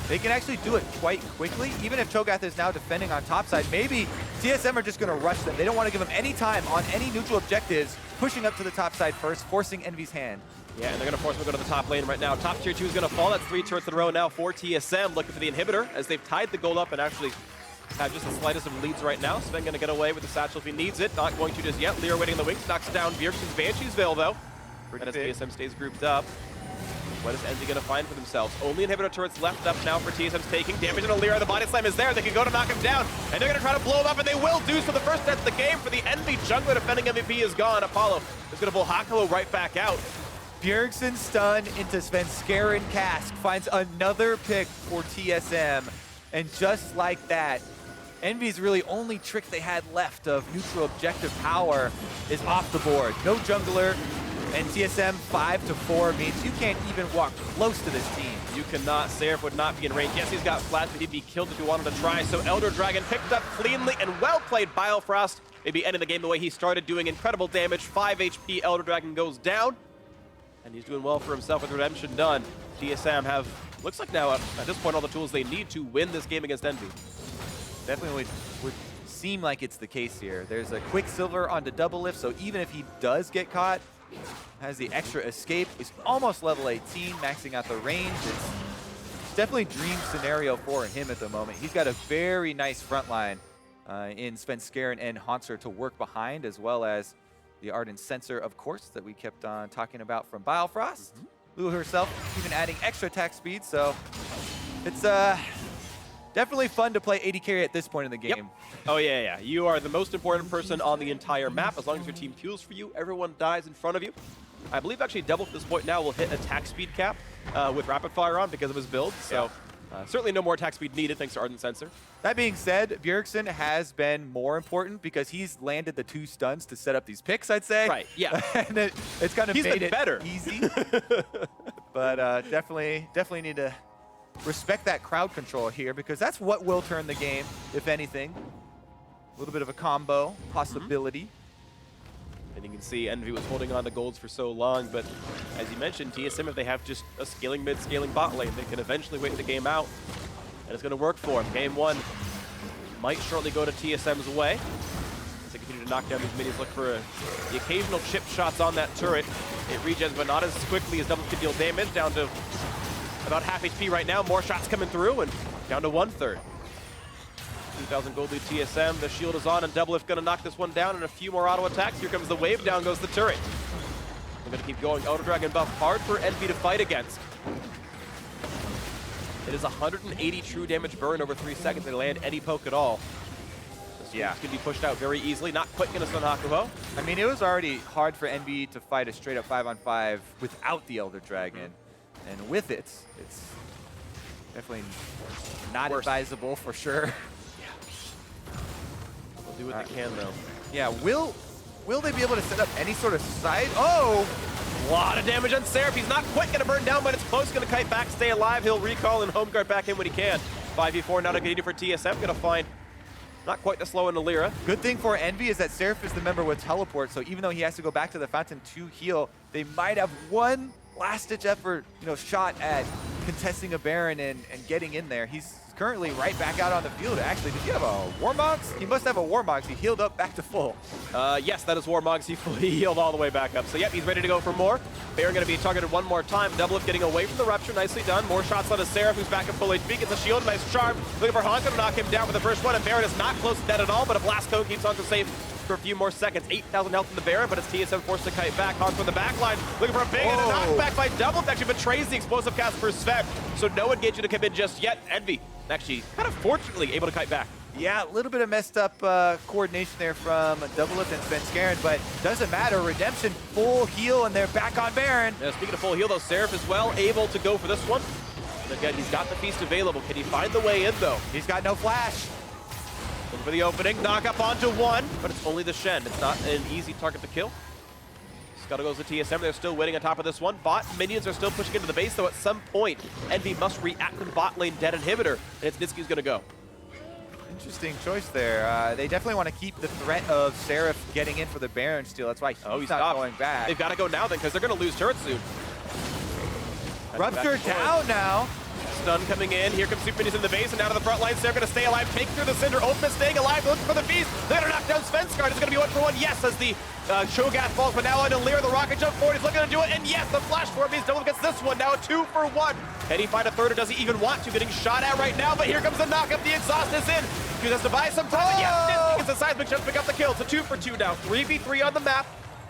They can actually do it quite quickly. Even if Cho'Gath is now defending on top side, maybe TSM are just going to rush them. They don't want to give them any time on any neutral objectives, pushing up to the top side first, forcing Envy's hand. Yeah, and they're going to force him to go to the top lane right now. Top tier 2 is going to fall. That's 3 turrets in a row now for TSM, looking for the inhibitor as they've tied the gold up and actually have just the slightest of leads right now. Sven going to get away with the satchel if he needs it. Not going to just yet. Lear waiting in the wings. Knocks down Bjergsen's Banshee's Veil, though. And as TSM stays grouped up, what is Envy going to find for themselves? Only inhibitor turrets left up now for TSM's taking. Damage on Lear. The body slam is there. They can go to knock him down. And they're going to try to blow him up, and they will do so. The first death of the game for the Envy jungler defending MVP is gone. Apollo is going to pull Hakuo right back out. Bjergsen stun into Svenskeren Cask finds another pick for TSM. And just like that, Envy's really only trick they had left of neutral objective power is off the board. No jungler, and TSM 5-4 means you can't even walk close to this team. You cannot. Seraph would not be in range. Yes, he's got flash, but he'd be killed if he wanted to try. So Elder Dragon picked up cleanly and well played Biofrost. Maybe ending the game the way he started, doing incredible damage. 5 HP, Elder Dragon goes down. And he's doing well for himself with redemption done. TSM have, looks like now at this point, all the tools they need to win this game against Envy. Definitely would seem like it's the case here. There's a Quicksilver on the double lift, so even if he does get caught, has the extra escape. He's almost level 18, maxing out the range. It's definitely a dream scenario for him at the moment. He's got a very nice front line in Svenskeren and Hanser to work behind, as well as the Ardent Sensor, of course, that we kept on talking about from Biofrost. Lulu herself even adding extra attack speed, so it's definitely fun to play AD carry at this point in the game. Yep. Oh, yeah. You are the most important person on the entire map. As long as your team queues for you, everyone dies in front of you. I believe actually Devil at this point now will hit attack speed cap with rapid fire on because of his build. So certainly no more attack speed needed thanks to Ardent Sensor. That being said, Bjergsen has been more important because he's landed the 2 stuns to set up these picks, I'd say. Right, yeah. And it's kind of made it better. easy. But definitely need to respect that crowd control here because that's what will turn the game, if anything. A little bit of a combo possibility. And you can see Envy was holding on to golds for so long, but as you mentioned, TSM, if they have just a scaling mid, scaling bot lane, they can eventually wait the game out, and it's going to work for them. Game 1 might shortly go to TSM's way as they continue to knock down these minions, look for the occasional chip shots on that turret. It regens, but not as quickly as Double can deal damage, down to about half HP right now. More shots coming through, and down to 1/3. 2,000 gold lead TSM. The shield is on, and Doublelift going to knock this one down, and a few more auto attacks. Here comes the wave, down goes the turret. They're going to keep going. Elder Dragon buff hard for Envy to fight against. It is 180 true damage burn over 3 seconds. They land any poke at all. This one's going to be pushed out very easily. Not quite going to stun Hakuho. I mean, it was already hard for Envy to fight a straight up 5-on-5 without the Elder Dragon. And with it, it's definitely not advisable for sure. Do what they can, though. Yeah, will they be able to set up any sort of side? Oh! A lot of damage on Seraph. He's not quite going to burn down, but it's close. Going to kite back, stay alive. He'll recall and home guard back in when he can. 5v4 now to get for TSM. Going to find not quite the slow in Alira. Good thing for Envy is that Seraph is the member with teleport, so even though he has to go back to the fountain to heal, they might have one last-ditch effort, shot at contesting a Baron and getting in there. He's currently right back out on the field. Actually, does he have a Warmogs? He must have a Warmogs. He healed up back to full. Yes, that is Warmogs. He fully healed all the way back up. So, yep, he's ready to go for more. Baron going to be targeted one more time. Doublelift getting away from the Rupture. Nicely done. More shots on a Seraph, who's back at full HP. Gets a shield. Nice charm. Looking for Honka to knock him down for the first one. And Baron is not close to dead at all, but a blast cone keeps Honka safe for a few more seconds. 8,000 health in the Baron, but it's TSM forced to kite back. Honka from the back line. Looking for a big and a knockback by Doublelift. Actually betrays the explosive cast for Sven. So no engagement to come in just yet. Envy actually kind of fortunately able to kite back. Yeah, a little bit of messed up coordination there from Doublelift and Svenskeren, but doesn't matter. Redemption, full heal, and they're back on Baron. Yeah, speaking of full heal, though, Seraph is well able to go for this one. And again, he's got the feast available. Can he find the way in, though? He's got no flash. Looking for the opening, knock up onto one, but it's only the Shen. It's not an easy target to kill. Scuttle goes to TSM. They're still waiting on top of this one. Bot minions are still pushing into the base, though at some point, Envy must react to the bot lane dead inhibitor, and it's Niski's going to go. Interesting choice there. They definitely want to keep the threat of Seraph getting in for the Baron steal. That's why he's not going back. They've got to go now then, because they're going to lose turret soon. Rupture down now. Stun coming in. Here comes Super Minions in the base, and now to the front lines. They're going to stay alive. Take through the Cinder. Ultimate staying alive. Looking for the feast. They're going to knock down Svenskeren. It's going to be 1-for-1. Yes, as the Cho'Gath falls, but now on Alira, the rocket jump forward. He's looking to do it, and yes, the flash forward means Double gets this one. Now a 2-for-1. Can he find a third, or does he even want to? Getting shot at right now, but here comes the knock-up. The exhaust is in. He has to buy some time, and yes, gets the seismic jump to pick up the kill. It's a 2-for-2 now. 3v3 on the map.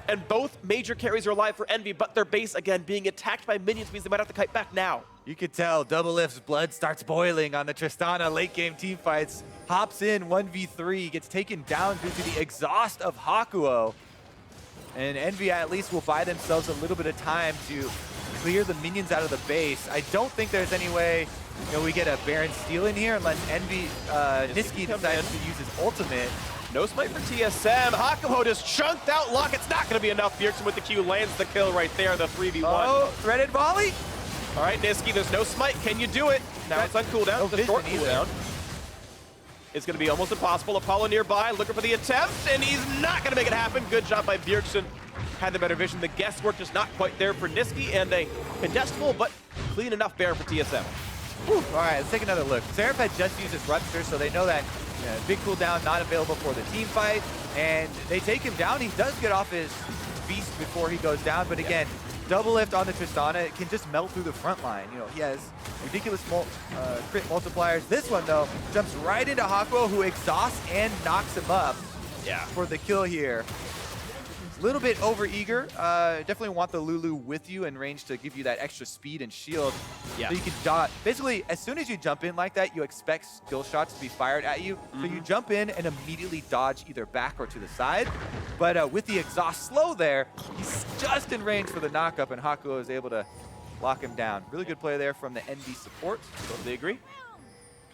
And both major carries are alive for Envy, but their base, again, being attacked by minions means they might have to kite back now. You could tell Doublelift's blood starts boiling on the Tristana late game team fights. Hops in 1v3, gets taken down due to the exhaust of Hakuho. And Envy at least will buy themselves a little bit of time to clear the minions out of the base. I don't think there's any way we get a Baron steal in here unless Envy, Niski decides to use his ultimate. No smite for TSM. Hakuho just chunked out Luck. It's not going to be enough. Bjergsen with the Q lands the kill right there, the 3v1. Oh, threaded volley. All right, Niski, there's no smite. Can you do it? Now it's on cooldown. No the short cooldown. It's going to be almost impossible. Apollo nearby, looking for the attempt, and he's not going to make it happen. Good job by Bjergsen. Had the better vision. The guesswork just not quite there for Niski, and a contestable but clean enough Baron for TSM. Whew. All right, let's take another look. Seraph had just used his Rupture, so they know that big cooldown not available for the team fight, and they take him down. He does get off his beast before he goes down, but again, Doublelift on the Tristana can just melt through the front line. He has ridiculous crit multipliers. This one, though, jumps right into Hakuho, who exhausts and knocks him up for the kill here. little bit over-eager. Definitely want the Lulu with you in range to give you that extra speed and shield. Yeah. So you can dot. Basically, as soon as you jump in like that, you expect skill shots to be fired at you. So you jump in and immediately dodge either back or to the side. But with the exhaust slow there, he's just in range for the knockup, and Hakuo is able to lock him down. Really good play there from the NV support. Totally agree.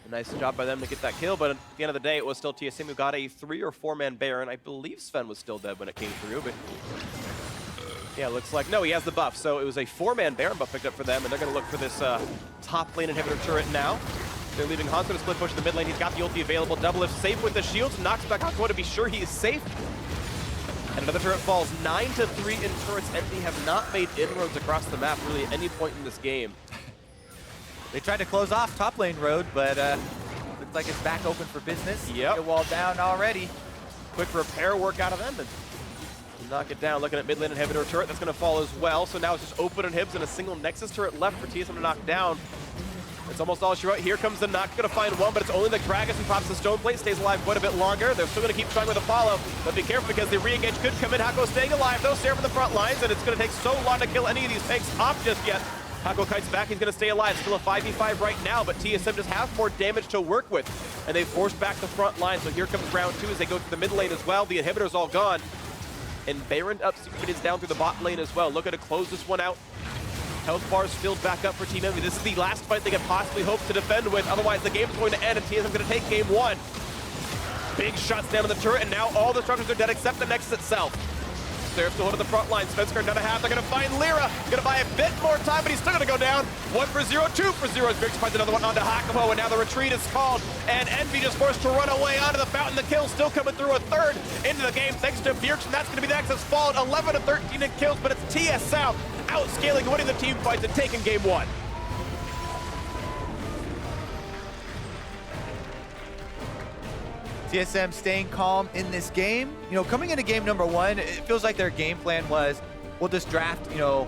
A nice job by them to get that kill, but at the end of the day, it was still TSM who got a 3 or 4-man Baron. I believe Sven was still dead when it came through, but yeah, looks like, no, he has the buff. So it was a 4-man Baron buff picked up for them, and they're going to look for this top lane inhibitor turret now. They're leaving Hanzo to split push in the mid lane. He's got the ulti available. Double lift safe with the shields, knocks back Hakuo to be sure he is safe. And another turret falls 9-3 in turrets. Envy have not made inroads across the map really at any point in this game. They tried to close off top lane road, but looks like it's back open for business. Yep. Get wall down already. Quick repair work out of them and knock it down. Looking at mid lane inhibitor turret, that's going to fall as well. So now it's just open inhibs and a single Nexus turret left for TSM to knock down. That's almost all she wrote. Here comes the knock. Going to find one, but it's only the Gragas who pops the stone plate. Stays alive quite a bit longer. They're still going to keep trying with a follow, but be careful because the re-engage could come in. Hakuo staying alive though. Sarah from the front lines, and it's going to take so long to kill any of these tanks off just yet. Hakuo kites back. He's going to stay alive. Still a 5v5 right now, but TSM just have more damage to work with, and they forced back the front line. So here comes round 2 as they go to the mid lane as well. The inhibitor's all gone, and Baron up, Secret Minions down through the bot lane as well. Looking to close this one out. Health bars filled back up for Team Envy. This is the last fight they could possibly hope to defend with. Otherwise, the game's going to end, and TSM's going to take game 1. Big shots down on the turret, and now all the structures are dead except the Nexus itself. They're still holding the front line. Svenskar down a half. They're going to find Lyra. Going to buy a bit more time, but he's still going to go down. 1 for 0, 2 for 0. As Grix finds another one onto Hakuo, and now the retreat is called. And Envy just forced to run away onto the fountain. The kill still coming through, a third into the game thanks to Birch, and that's going to be the Nexus fall at 11-13 in kills, but it's TSM outscaling, winning the team fights and taking game 1. TSM staying calm in this game. You know, coming into game number 1, it feels like their game plan was, we'll just draft, you know,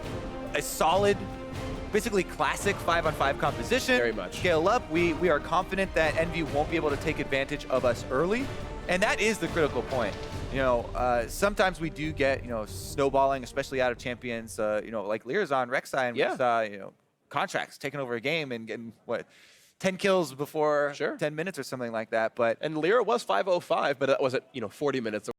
a solid, basically classic 5-on-5 composition. Very much. Scale up. We are confident that Envy won't be able to take advantage of us early, and that is the critical point. You know, sometimes we do get, you know, snowballing, especially out of champions, you know, like Lirazon, Rek'Sai, and we saw, you know, contracts taking over a game and getting, what, 10 kills before 10 minutes or something like that. But and Lyra was 505, but that was at, you know, 40 minutes.